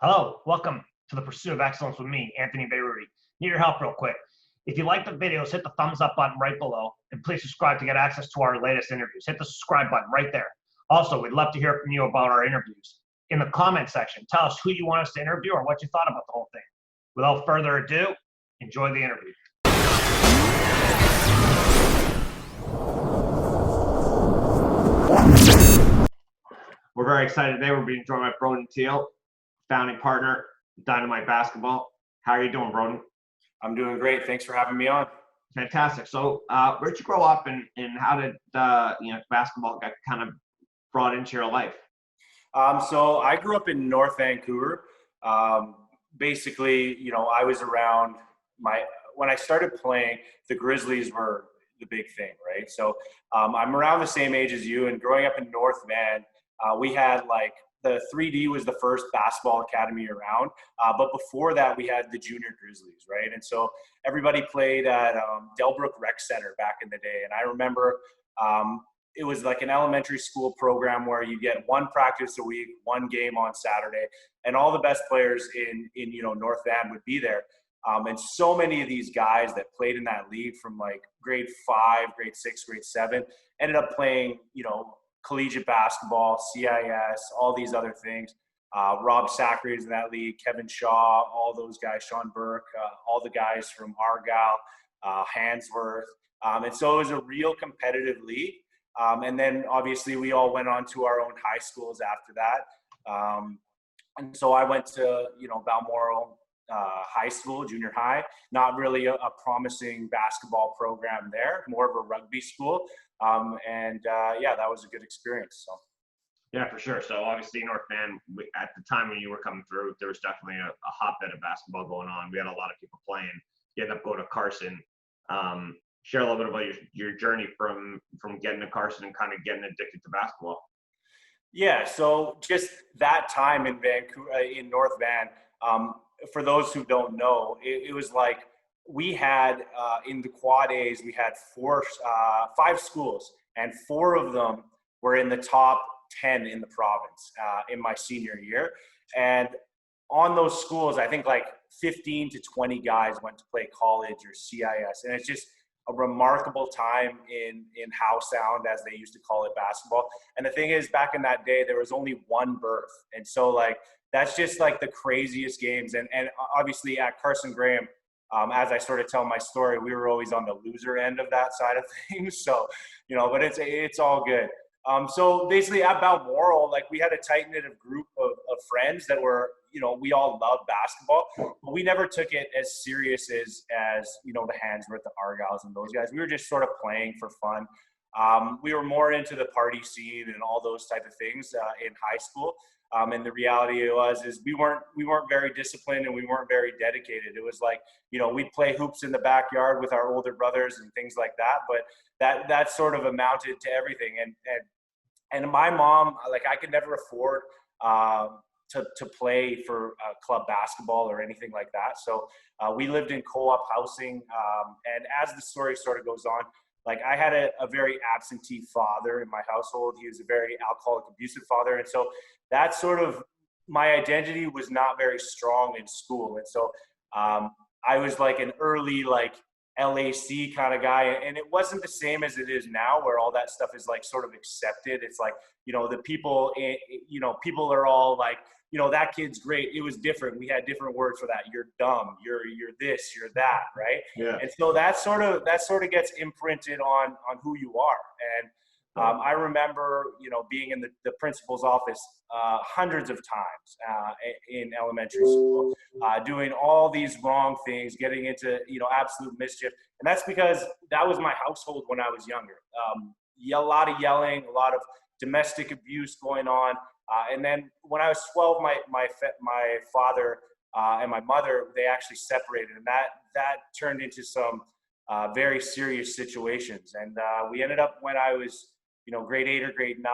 Hello, welcome to the Pursuit of Excellence with me, Anthony Beirudi. Need your help real quick. If you like the videos, hit the thumbs up button right below, and please subscribe to get access to our latest interviews. Hit the subscribe button right there. Also, we'd love to hear from you about our interviews. In the comment section, tell us who you want us to interview or what you thought about the whole thing. Without further ado, enjoy the interview. We're very excited today. We're being joined by Brodan Thiel, founding partner, Dynamite Basketball. How are you doing, Brodan? I'm doing great. Thanks for having me on. Fantastic. So, where'd you grow up, and how did basketball get kind of brought into your life? So I grew up in North Vancouver. Basically, I was around when I started playing, the Grizzlies were the big thing, right? So I'm around the same age as you, and growing up in North Van, we had the 3D was the first basketball academy around. But before that, we had the Junior Grizzlies, right? And so everybody played at Delbrook Rec Center back in the day. And I remember it was like an elementary school program where you get one practice a week, one game on Saturday, and all the best players in North Van would be there. And so many of these guys that played in that league from like grade 5, grade 6, grade 7 ended up playing, collegiate basketball, CIS, all these other things. Rob Sacre is in that league, Kevin Shaw, all those guys, Sean Burke, all the guys from Argyle, Handsworth. And so it was a real competitive league. And then obviously we all went on to our own high schools after that. And so I went to, Balmoral High School, junior high, not really a promising basketball program there, more of a rugby school. That was a good experience. So. Yeah, for sure. So obviously North Van, at the time when you were coming through, there was definitely a hotbed of basketball going on. We had a lot of people playing. You ended up going to Carson. Share a little bit about your journey from getting to Carson and kind of getting addicted to basketball. Yeah, so just that time in Vancouver, in North Van, for those who don't know, it was like we had in the quad A's, we had 5 schools, and 4 of them were in the top 10 in the province in my senior year. And on those schools, I think like 15 to 20 guys went to play college or CIS. And it's just a remarkable time in Howe Sound, as they used to call it, basketball. And the thing is, back in that day, there was only one berth. And so that's just like the craziest games. And obviously at Carson Graham, as I sort of tell my story, we were always on the loser end of that side of things. So, but it's all good. So basically at Balmoral, we had a tight-knit group of friends that were, we all loved basketball, but we never took it as serious as the Handsworth, the Argyles, and those guys. We were just sort of playing for fun. We were more into the party scene and all those type of things in high school. And the reality is we weren't very disciplined, and we weren't very dedicated. It was like, we'd play hoops in the backyard with our older brothers and things like that. But that sort of amounted to everything. And my mom, I could never afford to play for club basketball or anything like that. So we lived in co-op housing. And as the story sort of goes on, I had a very absentee father in my household. He was a very alcoholic, abusive father. And so that sort of, my identity was not very strong in school. And so I was like an early, LAC kind of guy. And it wasn't the same as it is now, where all that stuff is sort of accepted. It's the people, people are all that kid's great. It was different. We had different words for that. You're dumb. You're this, you're that. Right. Yeah. And so that sort of gets imprinted on who you are. And I remember, being in the principal's office hundreds of times in elementary school, doing all these wrong things, getting into, absolute mischief. And that's because that was my household when I was younger. A lot of yelling, a lot of domestic abuse going on. And then when I was 12, my father and my mother, they actually separated. And that turned into some very serious situations. And we ended up, when I was grade 8 or grade 9,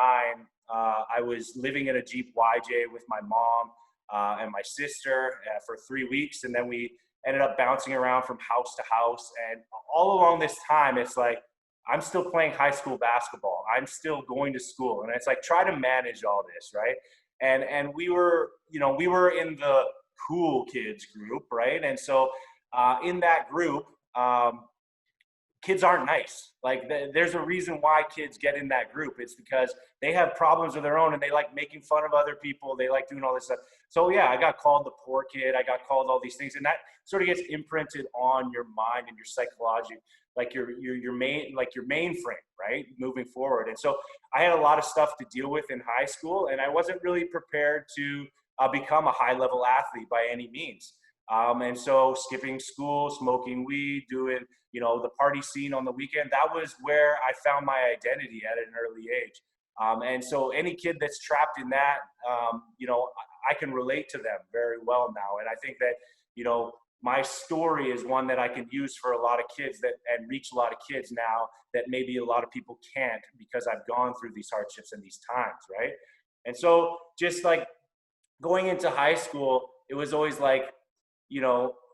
I was living in a Jeep YJ with my mom and my sister for 3 weeks. And then we ended up bouncing around from house to house. And all along this time, it's I'm still playing high school basketball. I'm still going to school. And it's try to manage all this, right? And we were, we were in the cool kids group, right? And so in that group, kids aren't nice. Like there's a reason why kids get in that group. It's because they have problems of their own and they like making fun of other people. They like doing all this stuff. So yeah, I got called the poor kid. I got called all these things, and that sort of gets imprinted on your mind and your psychology, like your mainframe, right? Moving forward. And so I had a lot of stuff to deal with in high school, and I wasn't really prepared to become a high level athlete by any means. And so skipping school, smoking weed, doing, the party scene on the weekend, that was where I found my identity at an early age. And so any kid that's trapped in that, I can relate to them very well now. And I think that, my story is one that I can use for a lot of kids and reach a lot of kids now that maybe a lot of people can't, because I've gone through these hardships and these times, right? And so just like going into high school, it was always like,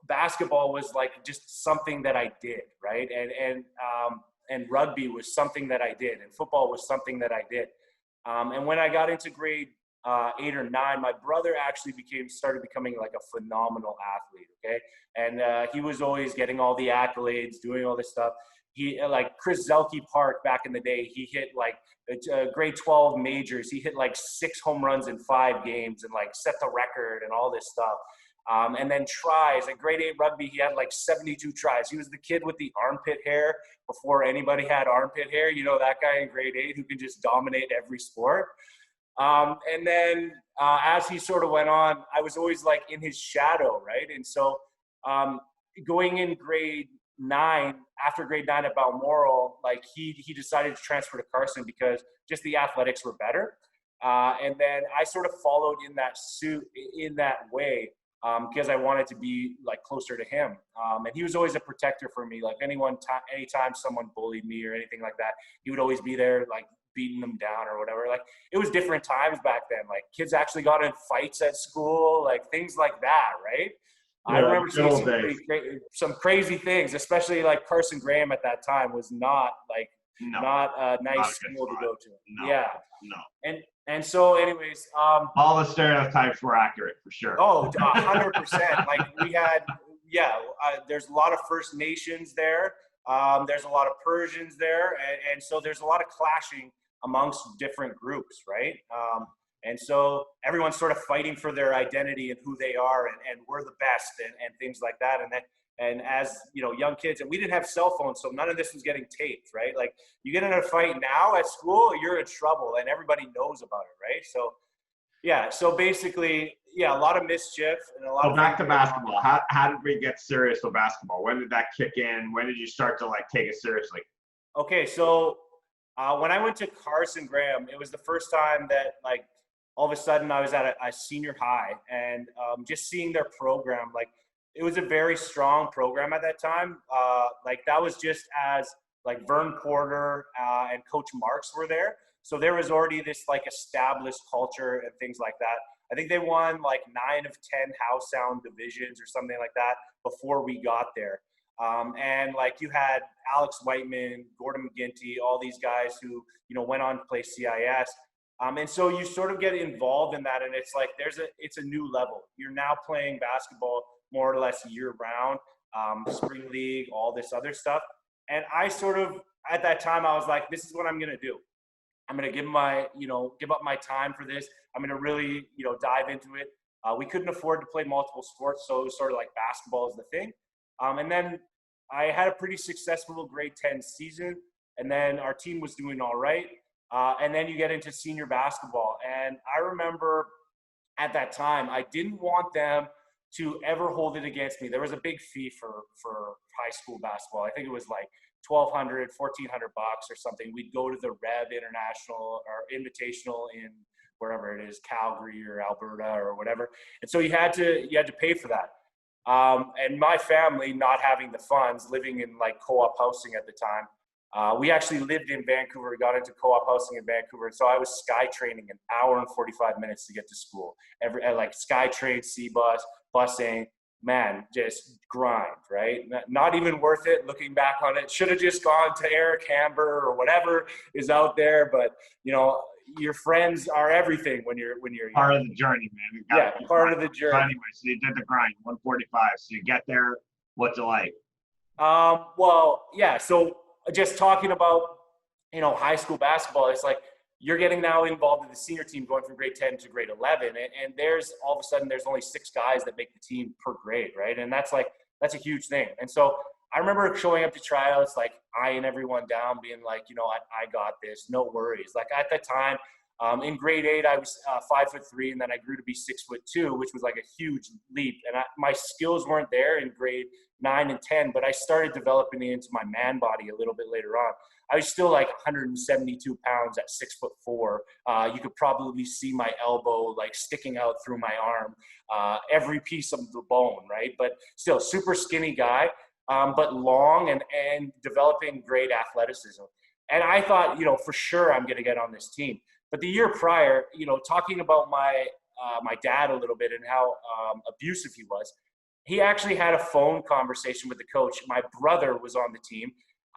basketball was like just something that I did, right? And rugby was something that I did, and football was something that I did. And when I got into grade 8 or 9, my brother actually started becoming like a phenomenal athlete. Okay, and he was always getting all the accolades, doing all this stuff. He like Chris Zelke Park back in the day. He hit like grade 12 majors. He hit like 6 home runs in 5 games and like set the record and all this stuff. And then tries at grade 8 rugby, he had like 72 tries. He was the kid with the armpit hair before anybody had armpit hair. That guy in grade 8 who can just dominate every sport. And then as he sort of went on, I was always like in his shadow, right? And so going in grade 9, after grade 9 at Balmoral, like he decided to transfer to Carson because just the athletics were better. And then I sort of followed in that way. Because I wanted to be like closer to him. And he was always a protector for me. Like anytime someone bullied me or anything like that, he would always be there, like beating them down or whatever. Like it was different times back then. Like kids actually got in fights at school, like things like that, right? Yeah, I remember seeing some crazy things, especially like Carson Graham at that time was not a nice school to go to. No, yeah. No. And so anyways, all the stereotypes were accurate for sure. Oh, 100%. Like we had, there's a lot of First Nations there. There's a lot of Persians there. And so there's a lot of clashing amongst different groups, right? And so everyone's sort of fighting for their identity and who they are, and we're the best and things like that. And as young kids, and we didn't have cell phones, so none of this was getting taped, right? Like you get in a fight now at school, you're in trouble, and everybody knows about it, right? So yeah, so basically, a lot of mischief and a lot. So back to basketball. How did we get serious with basketball? When did that kick in? When did you start to like take it seriously? Okay, so when I went to Carson Graham, it was the first time that like all of a sudden I was at a senior high, and just seeing their program, like. It was a very strong program at that time. Like that was just as like Vern Porter and Coach Marks were there. So there was already this like established culture and things like that. I think they won like 9 of 10 house sound divisions or something like that before we got there. And like you had Alex Whiteman, Gordon McGinty, all these guys who, went on to play CIS. And so you sort of get involved in that, and it's like it's a new level. You're now playing basketball more or less year round, spring league, all this other stuff. And I sort of, at that time, I was like, this is what I'm going to do. I'm going to give up my time for this. I'm going to really, dive into it. We couldn't afford to play multiple sports, so it was sort of like basketball is the thing. And then I had a pretty successful grade 10 season, and then our team was doing all right. And then you get into senior basketball. And I remember at that time, I didn't want them to ever hold it against me. There was a big fee for high school basketball. I think it was like $1,200, $1,400 or something. We'd go to the Rev International or Invitational in wherever it is, Calgary or Alberta or whatever. And so you had to pay for that. And my family, not having the funds, living in like co-op housing at the time, we actually lived in Vancouver. We got into co-op housing in Vancouver. And so I was SkyTraining an hour and 45 minutes to get to school. Like SkyTrain, C-Bus, busing, man, just grind, right? Not even worth it looking back on it. Should have just gone to Eric Hamber or whatever is out there. But, your friends are everything when you're Part young. of the journey, man. Yeah, part of the So journey. anyway, so you did the grind, 145. So you get there. What's it like? Well, yeah. So just talking about, high school basketball, it's like you're getting now involved in the senior team going from grade 10 to grade 11. And there's all of a sudden, there's only 6 guys that make the team per grade, right? And that's a huge thing. And so I remember showing up to tryouts, like eyeing everyone down, being like, I got this, no worries. Like at that time, in grade 8, I was 5'3", and then I grew to be 6'2", which was like a huge leap. And my skills weren't there in grade 9 and 10, but I started developing into my man body a little bit later on. I was still like 172 pounds at 6'4". You could probably see my elbow like sticking out through my arm, every piece of the bone, right? But still super skinny guy, but long and developing great athleticism. And I thought, for sure I'm going to get on this team. But the year prior, talking about my dad a little bit and how abusive he was, he actually had a phone conversation with the coach. My brother was on the team,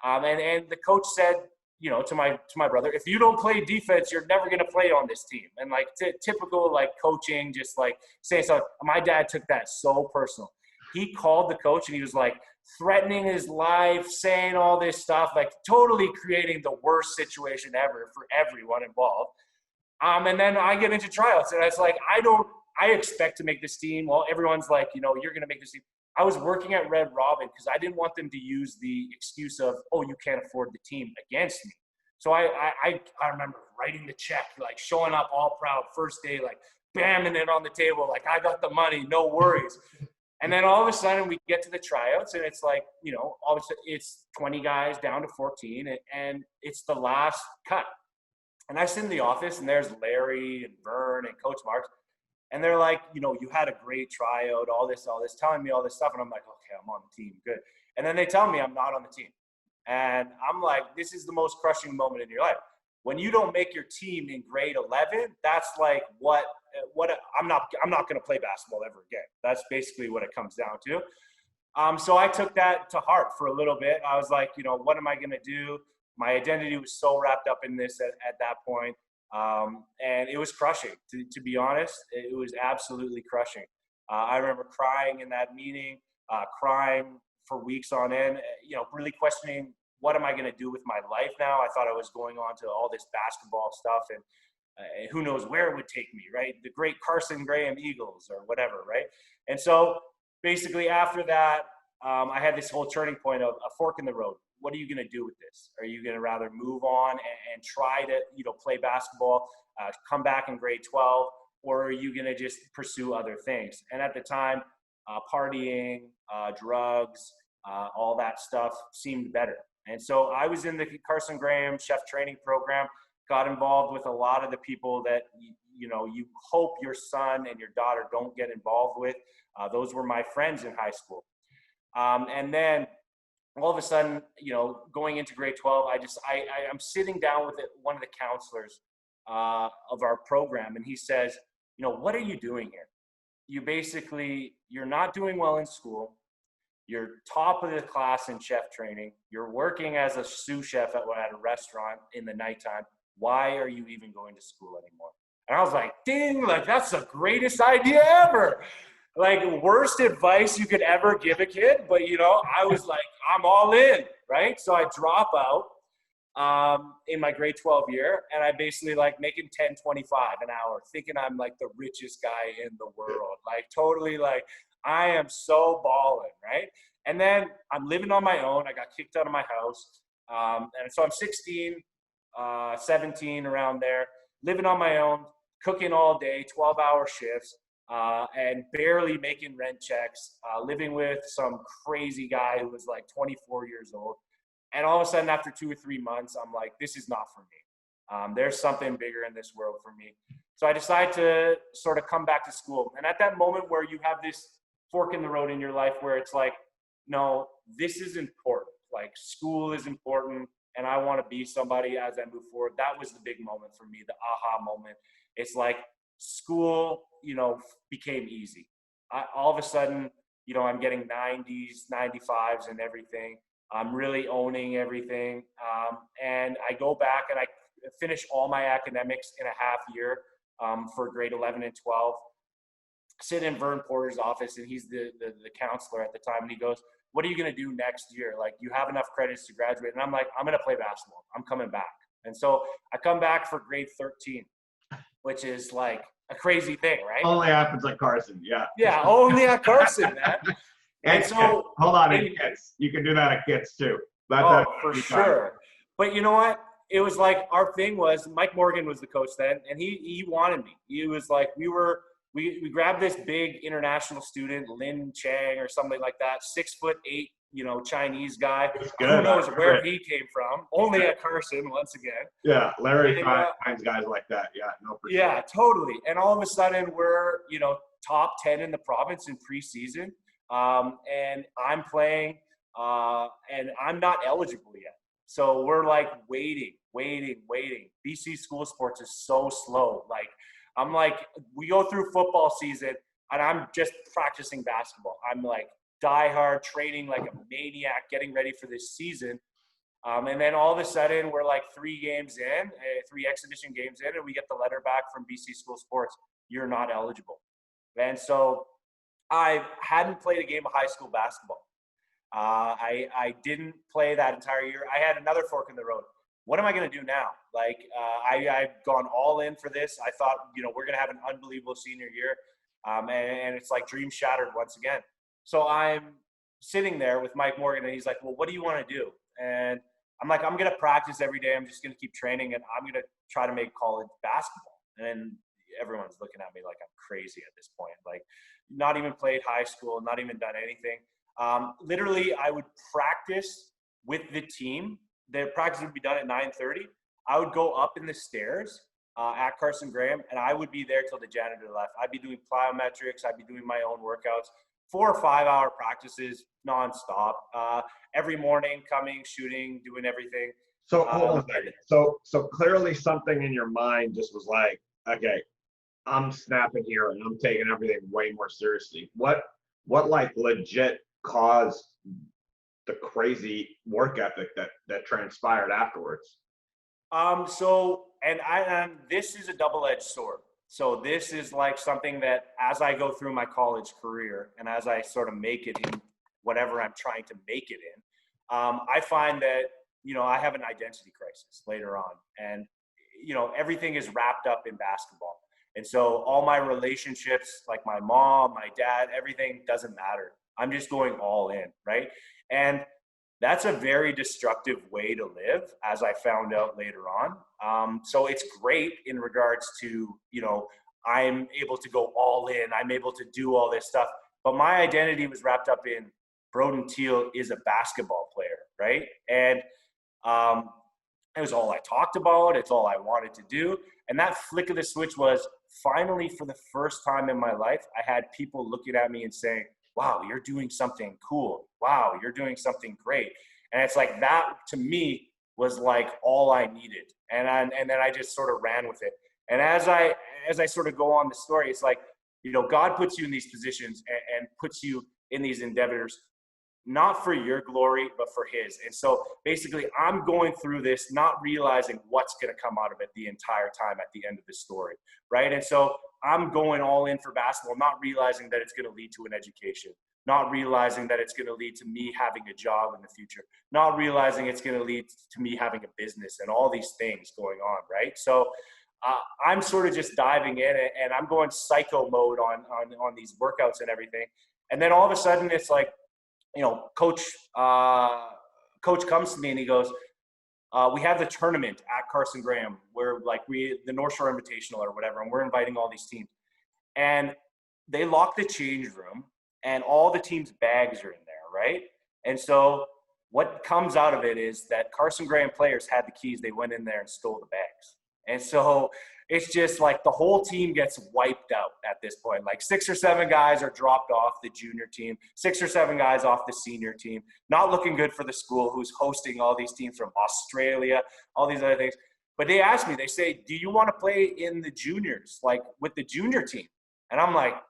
and the coach said, to my brother, if you don't play defense, you're never going to play on this team. And like typical like coaching, just like saying something. My dad took that so personal. He called the coach and he was like threatening his life, saying all this stuff, like totally creating the worst situation ever for everyone involved. And then I get into tryouts and I was like, I expect to make this team. Well, everyone's like, you're going to make this team. I was working at Red Robin because I didn't want them to use the excuse of, oh, you can't afford the team against me. So I remember writing the check, like showing up all proud first day, like bamming it on the table, like I got the money, no worries. And then all of a sudden we get to the tryouts and it's like, all of a sudden it's 20 guys down to 14 and it's the last cut. And I sit in the office and there's Larry and Vern and Coach Marks. And they're like, you had a great tryout, all this, telling me all this stuff. And I'm like, okay, I'm on the team. Good. And then they tell me I'm not on the team. And I'm like, this is the most crushing moment in your life. When you don't make your team in grade 11, that's like what I'm not going to play basketball ever again. That's basically what it comes down to. So I took that to heart for a little bit. I was like, what am I going to do? My identity was so wrapped up in this at that point. And it was crushing, to be honest. It was absolutely crushing. I remember crying in that meeting, crying for weeks on end, really questioning, what am I going to do with my life now? I thought I was going on to all this basketball stuff and who knows where it would take me, right? The great Carson Graham Eagles or whatever, right? And so basically after that, I had this whole turning point of a fork in the road. What are you going to do with this? Are you going to rather move on and try to, play basketball, come back in grade 12, or are you going to just pursue other things? And at the time, partying, drugs, all that stuff seemed better. And so I was in the Carson Graham chef training program, got involved with a lot of the people that, you hope your son and your daughter don't get involved with. Those were my friends in high school. And then all of a sudden, going into grade 12, I'm sitting down with one of the counselors of our program, and he says, what are you doing here? You're not doing well in school. You're top of the class in chef training. You're working as a sous chef at a restaurant in the nighttime. Why are you even going to school anymore? And I was like, dang, like that's the greatest idea ever. Like worst advice you could ever give a kid. But, I was like, I'm all in, right? So I drop out in my grade 12 year, and I basically like making $10.25 an hour, thinking I'm like the richest guy in the world. Like totally like I am so balling, right? And then I'm living on my own. I got kicked out of my house. And so I'm 16, 17 around there, living on my own, cooking all day, 12-hour shifts. And barely making rent checks, living with some crazy guy who was like 24 years old. And all of a sudden, after 2 or 3 months, I'm like, this is not for me. There's something bigger in this world for me. So I decided to sort of come back to school. And at that moment where you have this fork in the road in your life where it's like, no, this is important. Like school is important and I want to be somebody as I move forward. That was the big moment for me, the aha moment. It's like school, became easy. All of a sudden, I'm getting 90s, 95s and everything. I'm really owning everything. And I go back and finish all my academics in a half year for grade 11 and 12. Sit in Vern Porter's office, and he's the counselor at the time, and he goes, "What are you going to do next year? Like, you have enough credits to graduate." And I'm like, "I'm going to play basketball. I'm coming back." And so I come back for grade 13, which is like a crazy thing, right? Only happens at Carson, yeah. Yeah, only at Carson, man. And so hold on, in Kits. You can do that at Kits too. For sure. But you know what? It was like, our thing was, Mike Morgan was the coach then, and he wanted me. He was like, we grabbed this big international student, Lin Chang or something like that, 6'8", Chinese guy. Who knows where he came from? Only at Carson, once again. Yeah, Larry finds guys like that. Yeah, no. Yeah, totally. And all of a sudden, we're top 10 in the province in preseason, and I'm playing, and I'm not eligible yet. So we're like waiting. BC school sports is so slow. Like, I'm like, we go through football season, and I'm just practicing basketball. I'm like diehard, training like a maniac, getting ready for this season. And then all of a sudden, we're like 3 exhibition games in, and we get the letter back from BC School Sports: "You're not eligible." And so I hadn't played a game of high school basketball. I didn't play that entire year. I had another fork in the road. What am I going to do now? Like, I've gone all in for this. I thought, we're going to have an unbelievable senior year. And it's like dream shattered once again. So I'm sitting there with Mike Morgan, and he's like, "Well, what do you want to do?" And I'm like, "I'm going to practice every day. I'm just going to keep training, and I'm going to try to make college basketball." And everyone's looking at me like I'm crazy at this point. Like, not even played high school, not even done anything. Literally, I would practice with the team. The practice would be done at 9:30. I would go up in the stairs at Carson Graham, and I would be there till the janitor left. I'd be doing plyometrics. I'd be doing my own workouts, 4 or 5 hour practices nonstop. Every morning, coming, shooting, doing everything. So hold on a second. So clearly something in your mind just was like, okay, I'm snapping here, and I'm taking everything way more seriously. What like legit caused the crazy work ethic that transpired afterwards? This is a double-edged sword. So this is like something that, as I go through my college career and as I sort of make it in whatever I'm trying to make it in, I find that, I have an identity crisis later on, and, everything is wrapped up in basketball. And so all my relationships, like my mom, my dad, everything doesn't matter. I'm just going all in, right? And that's a very destructive way to live, as I found out later on. So it's great in regards to, I'm able to go all in. I'm able to do all this stuff. But my identity was wrapped up in Brodan Thiel is a basketball player, right? And it was all I talked about. It's all I wanted to do. And that flick of the switch was, finally, for the first time in my life, I had people looking at me and saying, "Wow, you're doing something cool. Wow, you're doing something great." And it's like, that to me was like all I needed. And then I just sort of ran with it. And as I sort of go on the story, it's like, God puts you in these positions and puts you in these endeavors, not for your glory, but for his. And so basically, I'm going through this, not realizing what's going to come out of it the entire time at the end of the story, right? And so I'm going all in for basketball, not realizing that it's going to lead to an education, not realizing that it's going to lead to me having a job in the future, not realizing it's going to lead to me having a business and all these things going on, right? So I'm sort of just diving in, and I'm going psycho mode on these workouts and everything. And then all of a sudden, it's like, coach comes to me and he goes, "We have the tournament at Carson Graham where the North Shore Invitational or whatever, and we're inviting all these teams." And they lock the change room, and all the teams' bags are in there, right? And so what comes out of it is that Carson Graham players had the keys. They went in there and stole the bags. And so it's just like the whole team gets wiped out at this point. Like 6 or 7 guys are dropped off the junior team, 6 or 7 guys off the senior team. Not looking good for the school who's hosting all these teams from Australia, all these other things. But they asked me, they say, "Do you want to play in the juniors, like with the junior team?" And I'm like,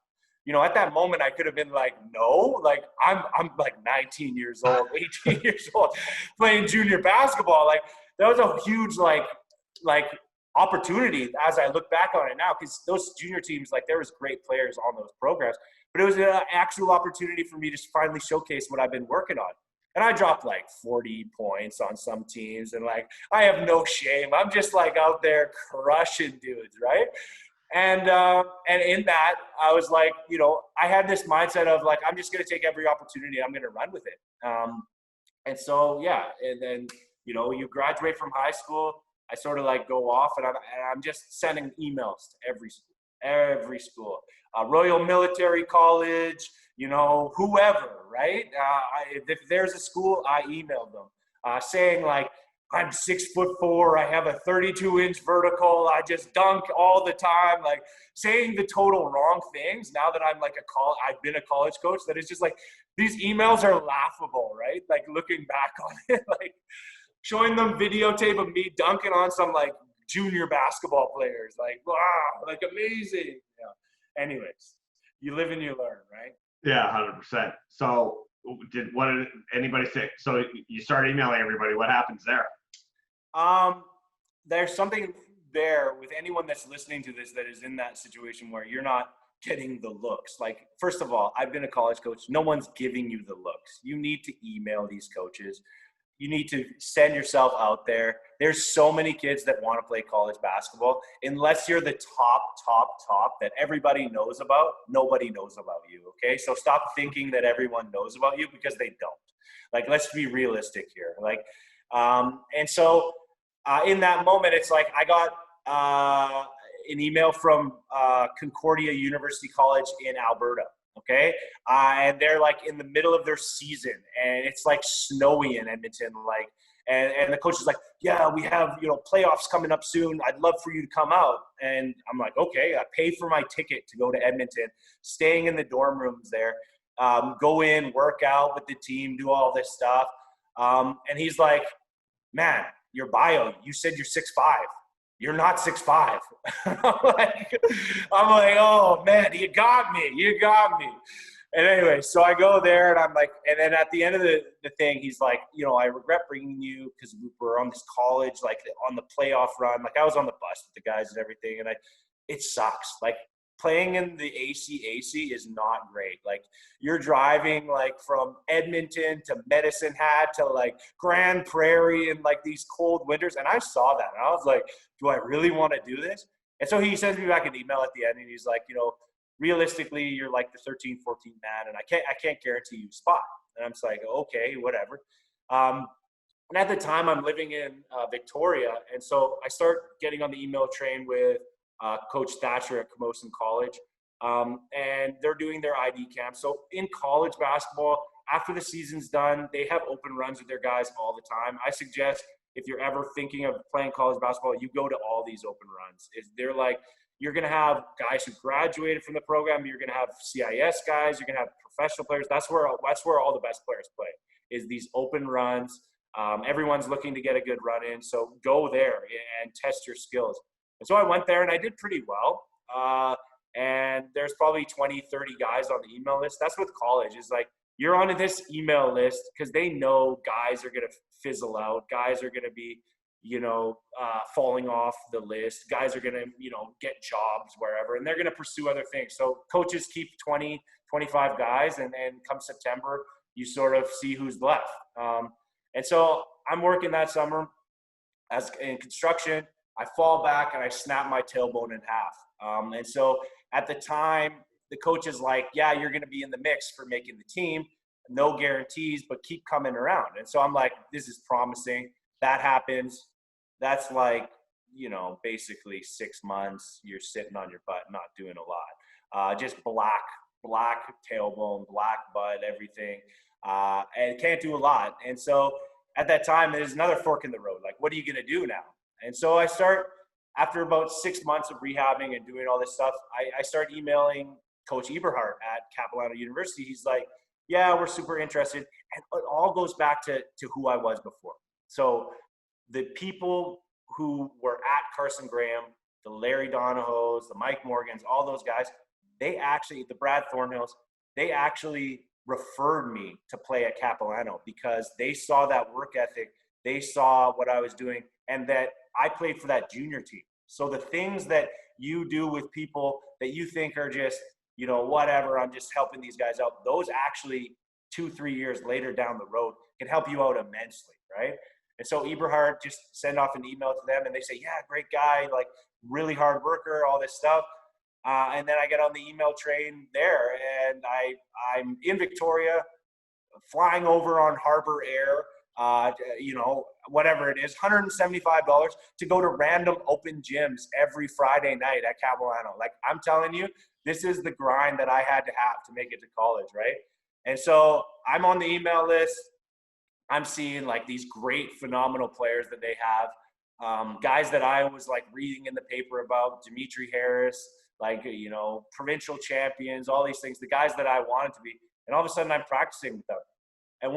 at that moment I could have been like, no, like I'm like 19 years old, 18 years old, playing junior basketball. Like, that was a huge like opportunity as I look back on it now, because those junior teams, like there was great players on those programs, but it was an actual opportunity for me to finally showcase what I've been working on. And I dropped like 40 points on some teams, and like I have no shame. I'm just like out there crushing dudes, right? And in that, I was like, you know, I had this mindset of like, I'm just going to take every opportunity. I'm going to run with it. And so, yeah. And then, you know, you graduate from high school. I sort of like go off, and I'm just sending emails to every school, Royal Military College, you know, whoever, right? If there's a school, I emailed them saying like, I'm 6'4", I have a 32-inch vertical, I just dunk all the time, like saying the total wrong things. Now that I'm like I've been a college coach, that is just like, these emails are laughable, right? Like looking back on it, like showing them videotape of me dunking on some like junior basketball players, like, wow, like amazing. Yeah. Anyways, you live and you learn, right? Yeah, 100%. So what did anybody say? So you start emailing everybody. What happens there? There's something there with anyone that's listening to this that is in that situation where you're not getting the looks. Like, first of all, I've been a college coach. No one's giving you the looks. You need to email these coaches. You need to send yourself out there. There's so many kids that want to play college basketball. Unless you're the top that everybody knows about, nobody knows about you, okay? So stop thinking that everyone knows about you, because they don't. Like, let's be realistic here. Like, and so in that moment, it's like I got an email from Concordia University College in Alberta. Okay. And they're like in the middle of their season, and it's like snowy in Edmonton. Like, and the coach is like, yeah, we have, you know, playoffs coming up soon. I'd love for you to come out. And I'm like, okay, I paid for my ticket to go to Edmonton, staying in the dorm rooms there, go in, work out with the team, do all this stuff. And he's like, man, your bio, you said you're 6'5". You're not 6'5". I'm like, oh man, you got me. And anyway, so I go there, and I'm like, and then at the end of the thing, he's like, you know, I regret bringing you, because we were on this college, like on the playoff run. Like I was on the bus with the guys and everything, and it sucks. Like playing in the ACAC is not great. Like you're driving like from Edmonton to Medicine Hat to like Grand Prairie in like these cold winters. And I saw that, and I was like, do I really want to do this? And so he sends me back an email at the end, and he's like, you know, realistically, you're like the 13th, 14th man, and I can't guarantee you a spot. And I'm just like, okay, whatever. And at the time, I'm living in Victoria, and so I start getting on the email train with Coach Thatcher at Camosun College, and they're doing their ID camp. So in college basketball, after the season's done, they have open runs with their guys all the time. I suggest, if you're ever thinking of playing college basketball, you go to all these open runs. They're like, you're going to have guys who graduated from the program. You're going to have CIS guys. You're going to have professional players. That's where all the best players play, is these open runs. Everyone's looking to get a good run in. So go there and test your skills. And so I went there, and I did pretty well. And there's probably 20, 30 guys on the email list. That's with college. It's like, you're on this email list because they know guys are going to fizzle out. Guys are going to be, you know, falling off the list. Guys are going to, you know, get jobs wherever, and they're going to pursue other things. So coaches keep 20, 25 guys, and come September, you sort of see who's left. And so I'm working that summer as in construction. I fall back and I snap my tailbone in half. And so at the time, the coach is like, yeah, you're going to be in the mix for making the team. No guarantees, but keep coming around. And so I'm like, this is promising. That happens. That's like, you know, basically 6 months you're sitting on your butt, not doing a lot. Just black tailbone, black butt, everything. And can't do a lot. And so at that time, there's another fork in the road. Like, what are you going to do now? And so I start, after about 6 months of rehabbing and doing all this stuff, I start emailing Coach Eberhardt at Capilano University. He's like, yeah, we're super interested. And it all goes back to who I was before. So the people who were at Carson Graham, the Larry Donahos, the Mike Morgans, all those guys, they actually, the Brad Thornhills, they actually referred me to play at Capilano because they saw that work ethic. They saw what I was doing, and that I played for that junior team. So the things that you do with people that you think are just, you know, whatever, I'm just helping these guys out, those actually 2-3 years later down the road can help you out immensely, right? And so Eberhard just send off an email to them and they say, yeah, great guy, like really hard worker, all this stuff. And then I get on the email train there, and I'm in Victoria, flying over on Harbor Air, you know, whatever it is, $175 to go to random open gyms every Friday night at Capilano. Like, I'm telling you, this is the grind that I had to have to make it to college, right? And so I'm on the email list. I'm seeing like these great, phenomenal players that they have. Guys that I was like reading in the paper about, Dimitri Harris, like, you know, provincial champions, all these things, the guys that I wanted to be. And all of a sudden I'm practicing with them. And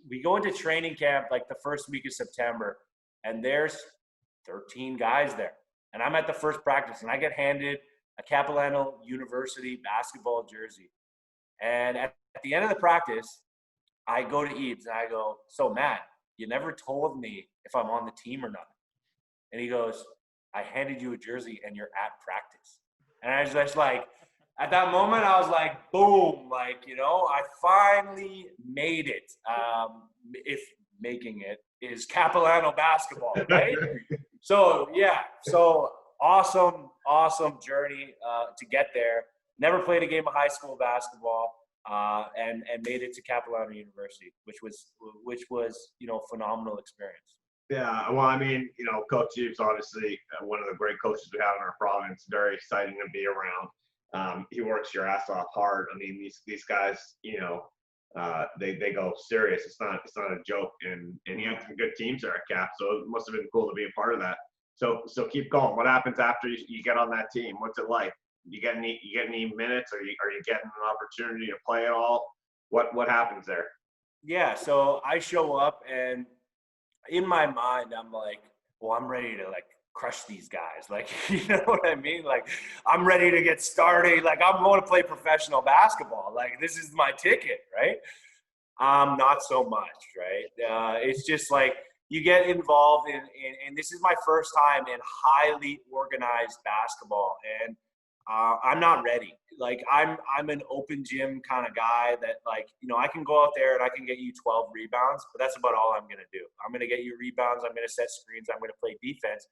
we go into training camp like the first week of September, and there's 13 guys there. And I'm at the first practice, and I get handed a Capilano University basketball jersey. And at the end of the practice, I go to Eves and I go, so Matt, you never told me if I'm on the team or not. And he goes, I handed you a jersey and you're at practice. And I was just like, at that moment, I was like, boom, like, you know, I finally made it. If making it is Capilano basketball, right? So, yeah, so awesome journey to get there. Never played a game of high school basketball, and made it to Capilano University, which was, you know, phenomenal experience. Yeah, well, I mean, you know, Coach Eves, obviously one of the great coaches we have in our province. Very exciting to be around. He works your ass off hard. I mean, these guys, you know, they go serious. It's not a joke. And you had some good teams there at Cap, so it must have been cool to be a part of that. So keep going. What happens after you get on that team? What's it like? You get any minutes? Are you getting an opportunity to play at all? What happens there? Yeah, so I show up, and in my mind, I'm like, well, I'm ready to like crush these guys. Like, you know what I mean? Like, I'm ready to get started. Like, I'm going to play professional basketball. Like, this is my ticket, right? Not so much, right? It's just like you get involved in, and this is my first time in highly organized basketball, and I'm not ready. Like, I'm an open gym kind of guy that, like, you know, I can go out there and I can get you 12 rebounds, but that's about all I'm going to do. I'm going to get you rebounds. I'm going to set screens. I'm going to play defense.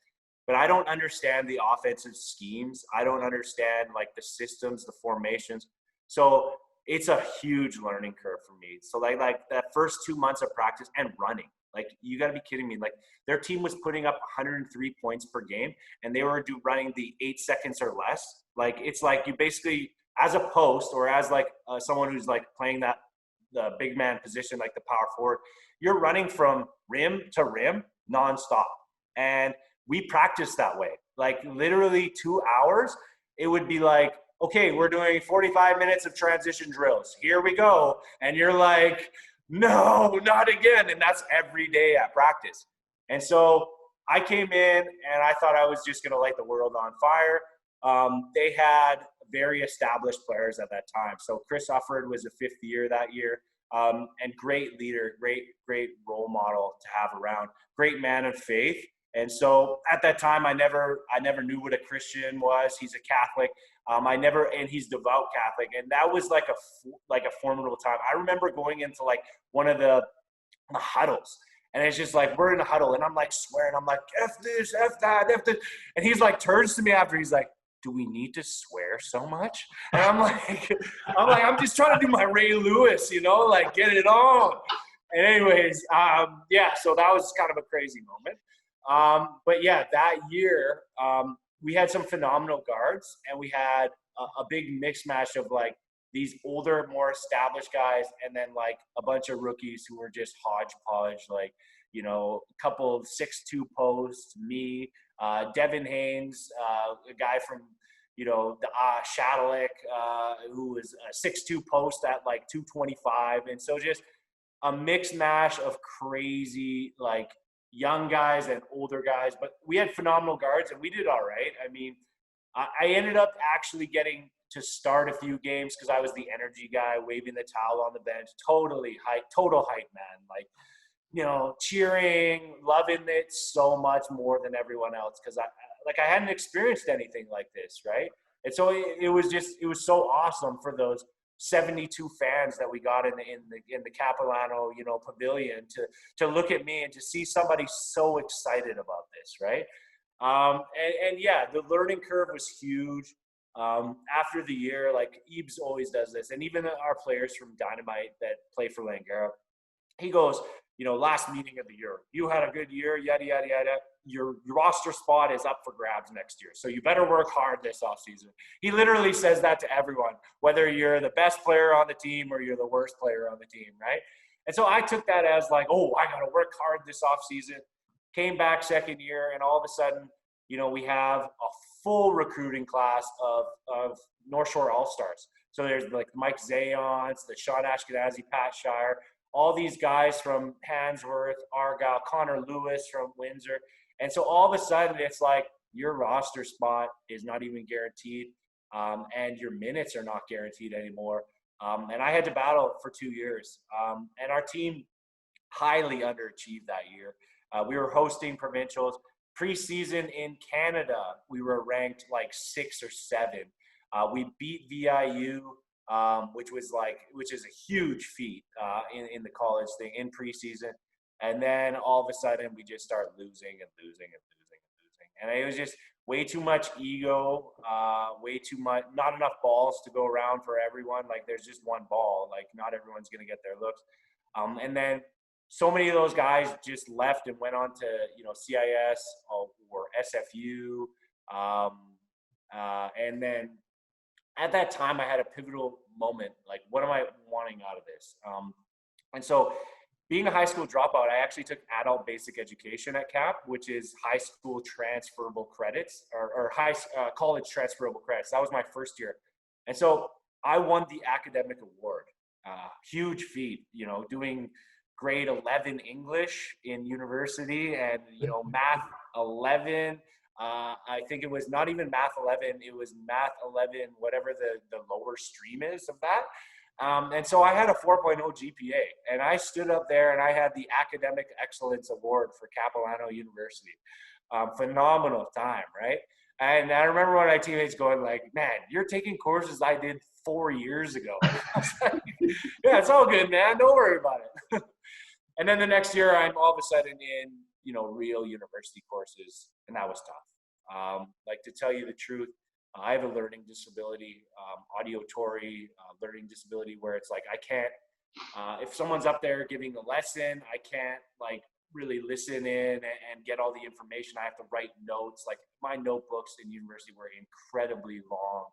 But I don't understand the offensive schemes. I don't understand, like, the systems, the formations. So it's a huge learning curve for me. So, like that first 2 months of practice and running, like, you got to be kidding me. Like, their team was putting up 103 points per game, and they were running the 8 seconds or less. Like, it's like you basically, as a post or as like someone who's like playing the big man position, like the power forward, you're running from rim to rim nonstop. And we practice that way. Like, literally 2 hours, it would be like, okay, we're doing 45 minutes of transition drills. Here we go. And you're like, no, not again. And that's every day at practice. And so I came in and I thought I was just going to light the world on fire. They had very established players at that time. So Chris Ufford was a fifth year that year, and great leader, great role model to have around, great man of faith. And so at that time, I never knew what a Christian was. He's a Catholic. And he's devout Catholic. And that was like a formidable time. I remember going into like one of the huddles, and it's just like, we're in a huddle, and I'm like swearing. I'm like, F this, F that, F this. And he's like, turns to me after, he's like, do we need to swear so much? And I'm like, I'm just trying to do my Ray Lewis, you know, like, get it on. And anyways, yeah, so that was kind of a crazy moment. But yeah, that year, we had some phenomenal guards, and we had a big mix match of like these older, more established guys, and then like a bunch of rookies who were just hodgepodge, like, you know, a couple of 6'2" posts, me, Devin Haynes, a guy from, you know, the Shadowlick, who was a 6'2" post at like 225. And so just a mix mash of crazy, like, young guys and older guys. But we had phenomenal guards, and we did all right. I mean, I ended up actually getting to start a few games because I was the energy guy, waving the towel on the bench. Total hype man. Like, cheering, loving it so much more than everyone else. Cause I hadn't experienced anything like this. Right. And so it was so awesome for those 72 fans that we got in the Capilano, pavilion to look at me and to see somebody so excited about this. Right. And yeah, the learning curve was huge. After the year, like Ebes always does this. And even our players from Dynamite that play for Langara, he goes, last meeting of the year, you had a good year, yada, yada, yada. Your roster spot is up for grabs next year. So you better work hard this offseason. He literally says that to everyone, whether you're the best player on the team or you're the worst player on the team, right? And so I took that as like, oh, I got to work hard this offseason. Came back second year, and all of a sudden, we have a full recruiting class of North Shore All-Stars. So there's like Mike Zayons, the Sean Ashkenazi, Pat Shire, all these guys from Hansworth, Argyle, Connor Lewis from Windsor. And so all of a sudden it's like your roster spot is not even guaranteed, and your minutes are not guaranteed anymore. And I had to battle for 2 years. And our team highly underachieved that year. We were hosting provincials. Preseason in Canada, we were ranked like 6 or 7. We beat VIU, which is a huge feat in the college thing in preseason. And then all of a sudden we just start losing and losing and losing and losing. And it was just way too much ego, way too much, not enough balls to go around for everyone. Like there's just one ball, like not everyone's going to get their looks. And then so many of those guys just left and went on to, CIS or SFU. And then at that time I had a pivotal moment. Like, what am I wanting out of this? And so being a high school dropout, I actually took adult basic education at CAP, which is high school transferable credits or college transferable credits. That was my first year. And so I won the academic award. Huge feat, doing grade 11 English in university and, math 11. I think it was not even math 11. It was math 11, whatever the lower stream is of that. And so I had a 4.0 GPA, and I stood up there and I had the Academic Excellence Award for Capilano University. Phenomenal time, right? And I remember one of my teammates going like, man, you're taking courses I did 4 years ago. I was like, yeah, it's all good, man. Don't worry about it. And then the next year I'm all of a sudden in, real university courses, and that was tough. Like, to tell you the truth, I have a learning disability, auditory learning disability, where it's like I can't, if someone's up there giving a lesson, I can't like really listen in and get all the information. I have to write notes. Like, my notebooks in university were incredibly long,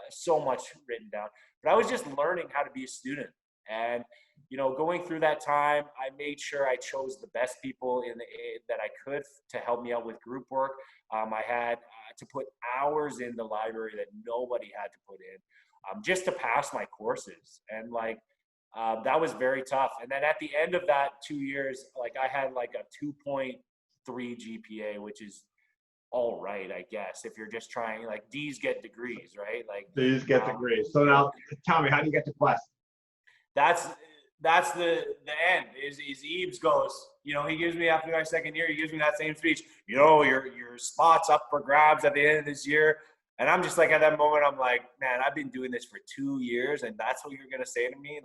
so much written down. But I was just learning how to be a student. And, going through that time, I made sure I chose the best people that I could to help me out with group work. I had to put hours in the library that nobody had to put in, just to pass my courses. And that was very tough. And then at the end of that 2 years, I had a 2.3 GPA, which is all right, I guess, if you're just trying. D's get degrees, right? D's get degrees. So now tell me, how do you get to Quest? That's the end. Is Ebes goes, he gives me, after my second year, he gives me that same speech, your spot's up for grabs at the end of this year. And I'm just like, at that moment, I'm like, man, I've been doing this for 2 years, and that's what you're going to say to me?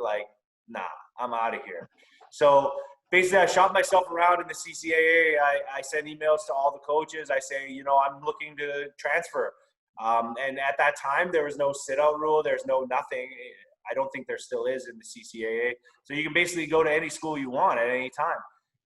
Nah, I'm out of here. So basically, I shop myself around in the CCAA. I send emails to all the coaches. I say, I'm looking to transfer. And at that time, there was no sit-out rule. There's no nothing. I don't think there still is in the CCAA. So you can basically go to any school you want at any time.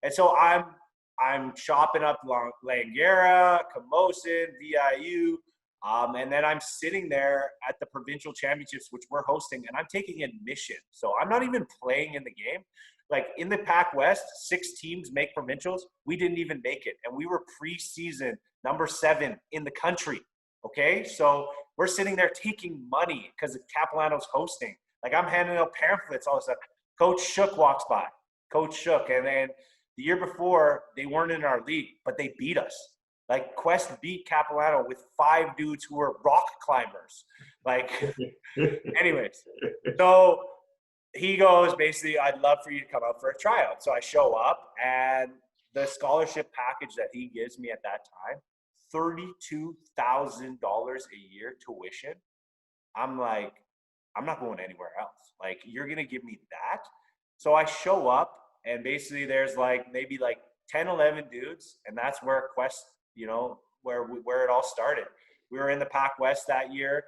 And so I'm shopping up Langara, Camosun, VIU, and then I'm sitting there at the provincial championships, which we're hosting, and I'm taking admission. So I'm not even playing in the game. In the Pac West, 6 teams make provincials. We didn't even make it, and we were preseason number 7 in the country. Okay, so we're sitting there taking money because Capilano's hosting. I'm handing out pamphlets all of a sudden. Coach Shook walks by. Coach Shook. And then the year before, they weren't in our league, but they beat us. Quest beat Capilano with 5 dudes who were rock climbers. Anyways. So he goes, basically, I'd love for you to come out for a tryout. So I show up, and the scholarship package that he gives me at that time, $32,000 a year tuition. I'm like, I'm not going anywhere else. Like, you're going to give me that? So I show up, and basically there's like maybe like 10, 11 dudes. And that's where Quest, you know, where it all started. We were in the Pac West that year.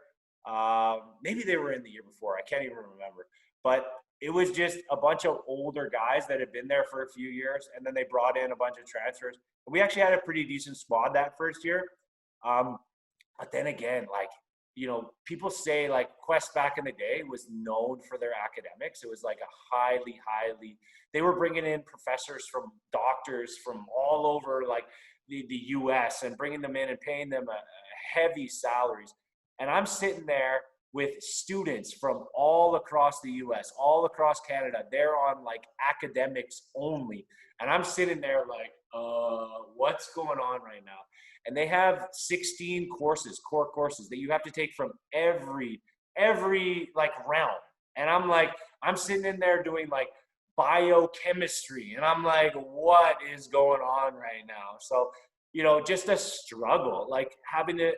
Maybe they were in the year before. I can't even remember. But it was just a bunch of older guys that had been there for a few years. And then they brought in a bunch of transfers. And we actually had a pretty decent squad that first year. But then again, like, you know, people say like Quest back in the day was known for their academics. It was like a highly, they were bringing in professors from doctors from all over like the US and bringing them in and paying them a heavy salaries. And I'm sitting there with students from all across the US, all across Canada. They're on like academics only. And I'm sitting there like, what's going on right now? And they have 16 courses, core courses that you have to take from every like round. And I'm like, I'm sitting in there doing like biochemistry. And I'm like, what is going on right now? So, you know, just a struggle, like having to,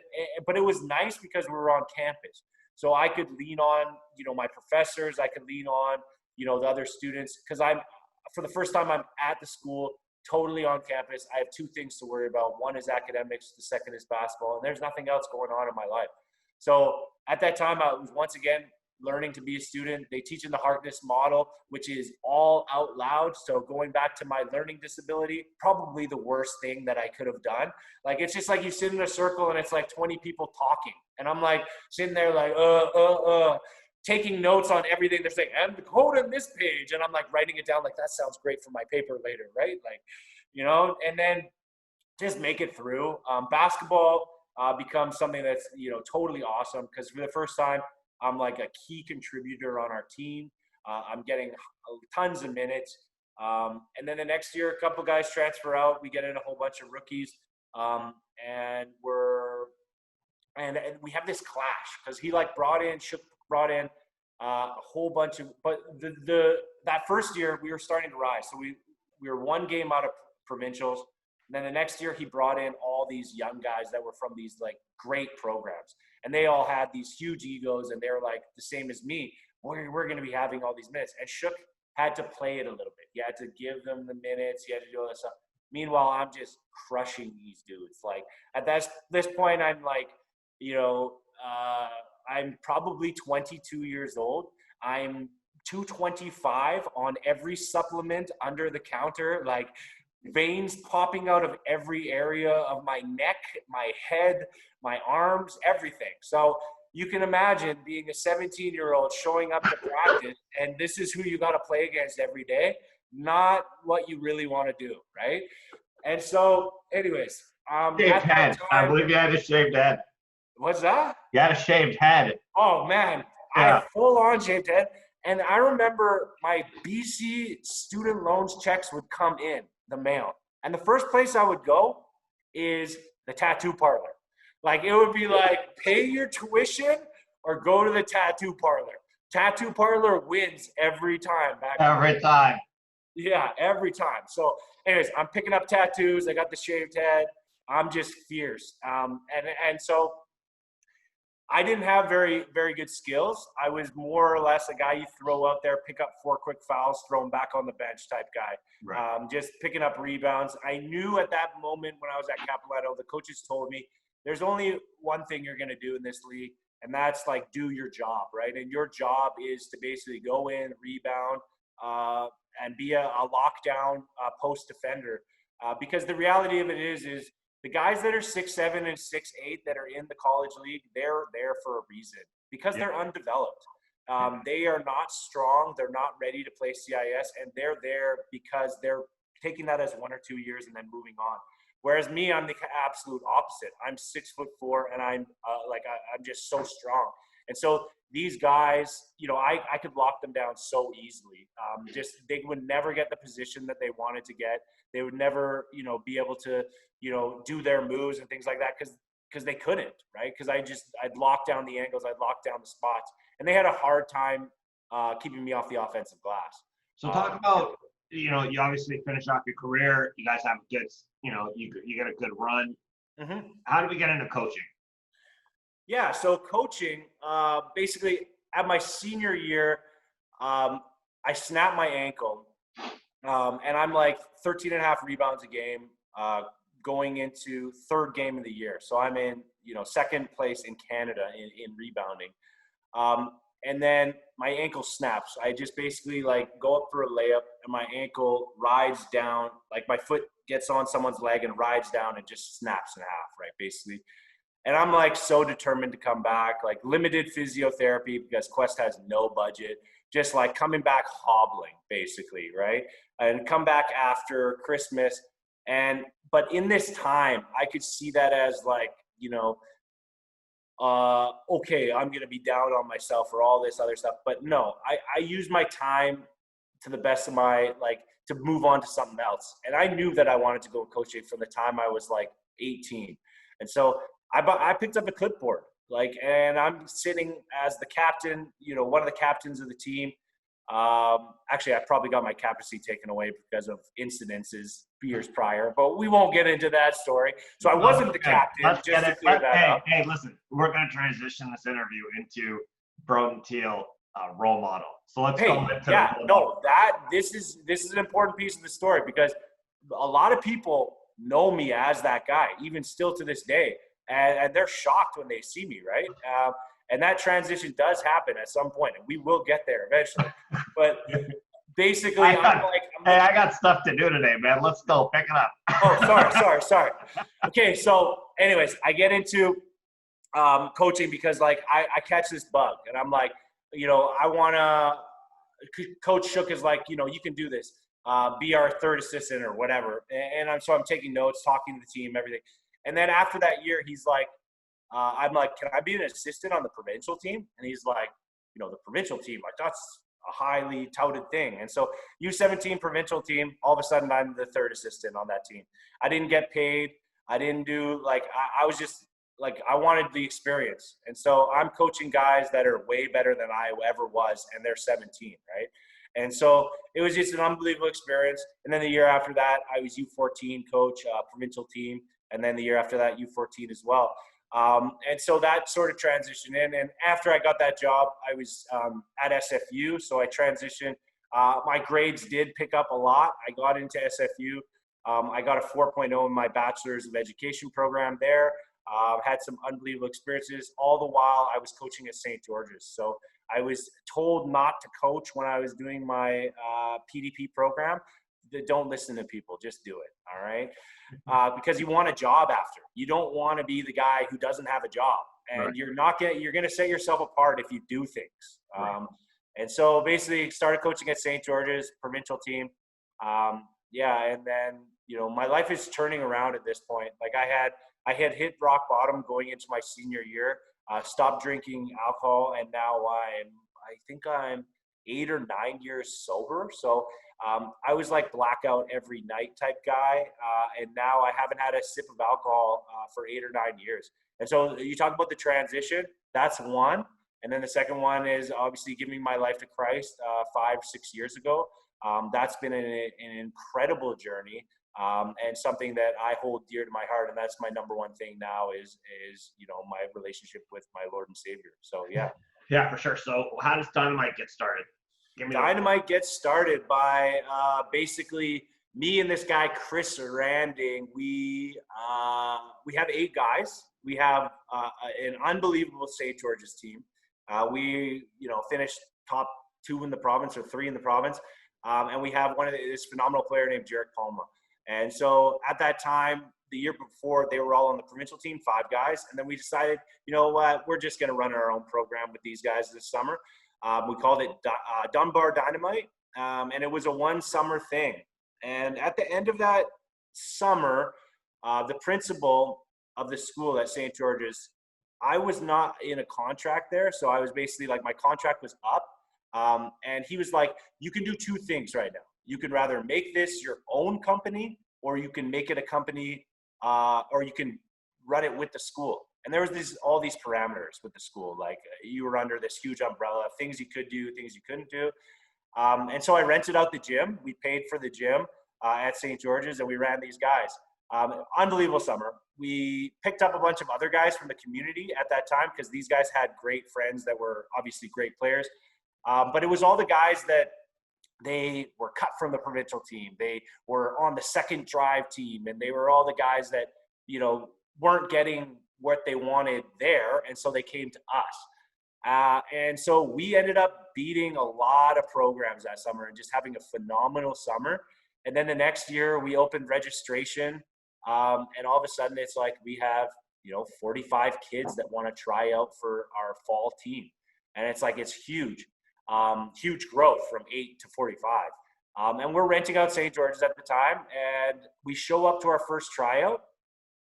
but it was nice because we were on campus. So I could lean on, you know, my professors, I could lean on, you know, the other students, because for the first time, I'm at the school, totally on campus. I have two things to worry about. One is academics, the second is basketball, and there's nothing else going on in my life. So at that time, I was once again learning to be a student. They teach in the Harkness model, which is all out loud. So going back to my learning disability, probably the worst thing that I could have done. Like, it's just like you sit in a circle and it's like 20 people talking. And I'm like sitting there like, taking notes on everything they're saying, and the code on this page. And I'm like writing it down like, that sounds great for my paper later, right? Like, you know, and then just make it through. Basketball becomes something that's, you know, totally awesome, because for the first time, I'm like a key contributor on our team. I'm getting tons of minutes. And then the next year, a couple guys transfer out. We get in a whole bunch of rookies. And we have this clash, because he like brought in a whole bunch of, but that first year we were starting to rise. So we were one game out of provincials. And then the next year he brought in all these young guys that were from these like great programs. And they all had these huge egos, and they were like the same as me. We're going to be having all these minutes. And Shook had to play it a little bit. He had to give them the minutes. He had to do all this stuff. Meanwhile, I'm just crushing these dudes. Like at this point, I'm like, you know, I'm probably 22 years old. I'm 225 on every supplement under the counter, like veins popping out of every area of my neck, my head, my arms, everything. So you can imagine being a 17-year-old showing up to practice, and this is who you got to play against every day. Not what you really want to do, right? And so, anyways, Shaved head. I believe you had a shaved head. What's that? You had a shaved head. Oh man, yeah. I had full on shaved head. And I remember my BC student loans checks would come in the mail. And the first place I would go is the tattoo parlor. Like, it would be like, pay your tuition or go to the tattoo parlor. Tattoo parlor wins every time. Every time. Yeah, every time. So anyways, I'm picking up tattoos. I got the shaved head. I'm just fierce. And so I didn't have very, very good skills. I was more or less a guy you throw out there, pick up 4 quick fouls, throw them back on the bench type guy. Right. Just picking up rebounds. I knew at that moment when I was at Capilano, the coaches told me, there's only one thing you're going to do in this league, and that's like do your job, right? And your job is to basically go in, rebound, and be a lockdown post defender. Because the reality of it is the guys that are 6'7" and 6'8" that are in the college league, they're there for a reason, because they're undeveloped. They are not strong. They're not ready to play CIS, and they're there because they're taking that as 1 or 2 years and then moving on. Whereas me, I'm the absolute opposite. I'm 6'4", and I'm just so strong. And so these guys, you know, I could lock them down so easily. Just they would never get the position that they wanted to get. They would never, you know, be able to, you know, do their moves and things like that because they couldn't, right? Because I'd lock down the angles, I'd lock down the spots, and they had a hard time keeping me off the offensive glass. So talk about, you obviously finish off your career. You guys have a good, you get a good run. Mm-hmm. How do we get into coaching? Yeah, so coaching, basically at my senior year, I snapped my ankle, and I'm like 13 and a half rebounds a game, going into third game of the year. So I'm in, second place in Canada in rebounding. And then my ankle snaps. I just basically go up for a layup and my ankle rides down, like my foot gets on someone's leg and rides down and just snaps in half, right, basically. And I'm so determined to come back, limited physiotherapy because Quest has no budget, just coming back hobbling basically, right? And come back after Christmas. But in this time, I could see that as okay, I'm going to be down on myself for all this other stuff. But no, I use my time to the best of my, to move on to something else. And I knew that I wanted to go coaching from the time I was 18. And so I picked up a clipboard, and I'm sitting as the captain, one of the captains of the team. Actually, I probably got my captaincy taken away because of incidences years prior, but we won't get into that story. So I wasn't the captain, just to clear that up. Hey, listen, we're going to transition this interview into Brodan Thiel, role model. So let's go into this is an important piece of the story because a lot of people know me as that guy, even still to this day, and they're shocked when they see me, right? And that transition does happen at some point, and we will get there eventually. But basically, I got stuff to do today, man. Let's go. Pick it up. Oh, sorry. Okay, so anyways, I get into coaching because I catch this bug, and I'm I want to – Coach Shook is you can do this. Be our third assistant or whatever. And I'm taking notes, talking to the team, everything. And then after that year, he's I'm can I be an assistant on the provincial team? And he's the provincial team, that's a highly touted thing. And so U17 provincial team, all of a sudden I'm the third assistant on that team. I didn't get paid. I didn't do I was just I wanted the experience. And so I'm coaching guys that are way better than I ever was, and they're 17, right? And so it was just an unbelievable experience. And then the year after that, I was U14 coach, provincial team. And then the year after that, U14 as well. And so that sort of transitioned in. And after I got that job, I was at SFU. So I transitioned. My grades did pick up a lot. I got into SFU. I got a 4.0 in my Bachelor's of Education program there. Had some unbelievable experiences. All the while, I was coaching at St. George's. So I was told not to coach when I was doing my PDP program. Don't listen to people, just do it, all right? Because you want a job after. You don't want to be the guy who doesn't have a job, and right. You're gonna set yourself apart if you do things. Right. And so basically started coaching at St. George's provincial team. And then my life is turning around at this point. I had hit rock bottom going into my senior year. Stopped drinking alcohol, and now I think I'm 8 or 9 years sober. So I was blackout every night type guy. And now I haven't had a sip of alcohol for 8 or 9 years. And so you talk about the transition, that's one. And then the second one is obviously giving my life to Christ 5-6 years ago. That's been an incredible journey. And something that I hold dear to my heart. And that's my number one thing now is my relationship with my Lord and Savior. So, yeah. Yeah, for sure. So how does Dynamite get started? Dynamite gets started by basically me and this guy, Chris Randing. We have 8 guys. We have an unbelievable St. George's team. We, finished top 2 in the province or 3 in the province. And we have this phenomenal player named Jarek Palma. And so at that time, the year before, they were all on the provincial team, 5 guys. And then we decided, you know what, we're just going to run our own program with these guys this summer. We called it Dunbar Dynamite. And it was a 1 summer thing. And at the end of that summer, the principal of the school at St. George's, I was not in a contract there. So I was basically my contract was up. And he was like, you can do 2 things right now. You can rather make this your own company, or you can make it a company, or you can run it with the school. And there was all these parameters with the school. Like you were under this huge umbrella of things you could do, things you couldn't do. And so I rented out the gym. We paid for the gym at St. George's, and we ran these guys. Unbelievable summer. We picked up a bunch of other guys from the community at that time because these guys had great friends that were obviously great players. But it was all the guys that they were cut from the provincial team. They were on the second drive team, and they were all the guys that, weren't getting what they wanted there. And so they came to us. And so we ended up beating a lot of programs that summer and just having a phenomenal summer. And then the next year we opened registration. And all of a sudden it's like we have, 45 kids that want to try out for our fall team. And it's like, it's huge, huge growth from 8 to 45. And we're renting out St. George's at the time. And we show up to our first tryout.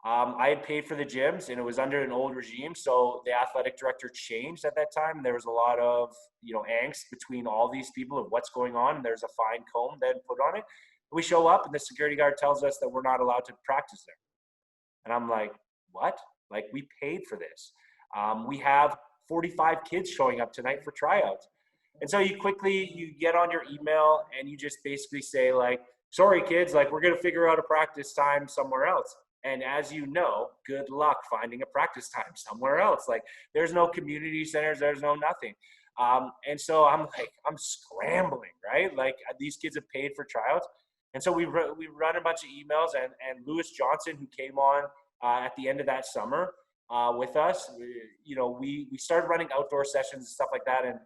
I had paid for the gyms, and it was under an old regime. So the athletic director changed at that time. There was a lot of, angst between all these people of what's going on. There's a fine comb then put on it. We show up, and the security guard tells us that we're not allowed to practice there. And I'm like, what? Like, we paid for this. We have 45 kids showing up tonight for tryouts. And so you get on your email, and you just basically say, like, sorry, kids, like, we're going to figure out a practice time somewhere else. And as you know, good luck finding a practice time somewhere else. Like, there's no community centers, there's no nothing. And so I'm scrambling, right? Like, these kids have paid for tryouts. And so we run a bunch of emails, and Lewis Johnson, who came on at the end of that summer with us, we started running outdoor sessions and stuff like that. And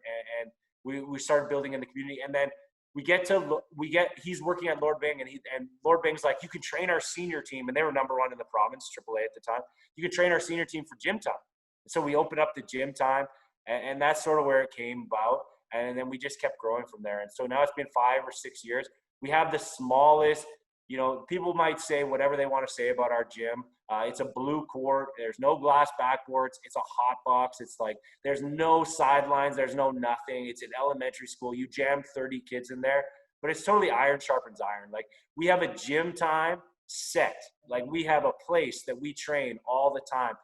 we started building in the community. And then he's working at Lord Byng, and Lord Byng's like, you can train our senior team. And they were number 1 in the province, AAA at the time. You can train our senior team for gym time. So we opened up the gym time, and that's sort of where it came about. And then we just kept growing from there. And so now it's been 5 or 6 years. We have the smallest, people might say whatever they want to say about our gym. It's a blue court. There's no glass backboards. It's a hot box. It's like, there's no sidelines. There's no nothing. It's an elementary school. You jam 30 kids in there, but it's totally iron sharpens iron. Like, we have a gym time set. Like, we have a place that we train all the time.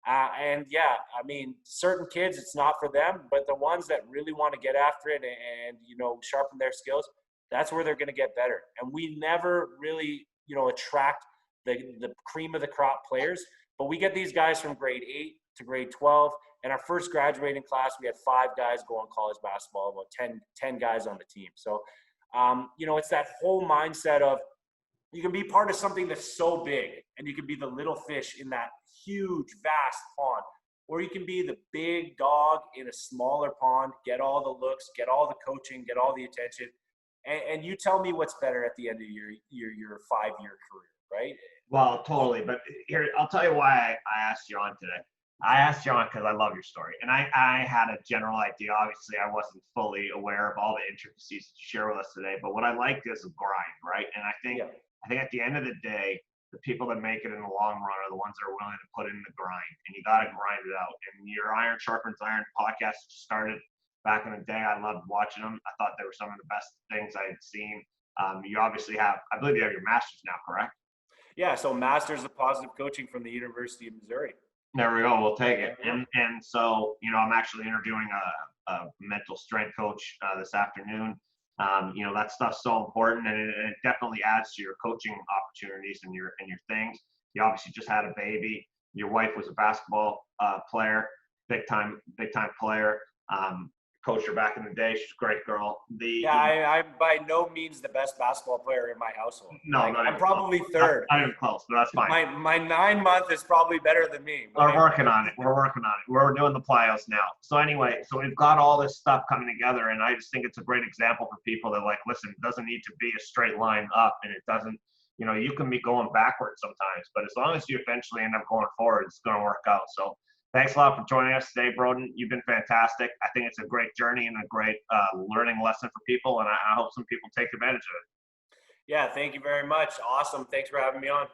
And yeah, I mean, certain kids, it's not for them, but the ones that really want to get after it and sharpen their skills, that's where they're going to get better. And we never really, attract the cream of the crop players, but we get these guys from grade 8 to grade 12. And our first graduating class, we had 5 guys go on college basketball, about 10 guys on the team. So, it's that whole mindset of, you can be part of something that's so big, and you can be the little fish in that huge, vast pond, or you can be the big dog in a smaller pond, get all the looks, get all the coaching, get all the attention. And you tell me what's better at the end of your 5-year career, right? Well, totally. But here, I'll tell you why I asked you on today. I asked you on because I love your story. And I had a general idea. Obviously, I wasn't fully aware of all the intricacies that you share with us today. But what I like is a grind, right? And I think at the end of the day, the people that make it in the long run are the ones that are willing to put in the grind. And you got to grind it out. And your Iron Sharpens Iron podcast started back in the day. I loved watching them. I thought they were some of the best things I had seen. You obviously have, I believe you have your master's now, correct? Yeah, so master's of positive coaching from the University of Missouri. There we go. We'll take it. And so, I'm actually interviewing a mental strength coach this afternoon. That stuff's so important, and it definitely adds to your coaching opportunities and your things. You obviously just had a baby. Your wife was a basketball player, big time player. Coached her back in the day. She's a great girl. I'm by no means the best basketball player in my household. No, I'm probably third. Not even close, but that's fine. My 9-month is probably better than me. We're working on it. We're doing the plyos now. So anyway, we've got all this stuff coming together, and I just think it's a great example for people that, like, listen, it doesn't need to be a straight line up, and it doesn't, you can be going backwards sometimes, but as long as you eventually end up going forward, it's going to work out. So thanks a lot for joining us today, Brodan. You've been fantastic. I think it's a great journey and a great learning lesson for people, and I hope some people take advantage of it. Yeah, thank you very much. Awesome. Thanks for having me on.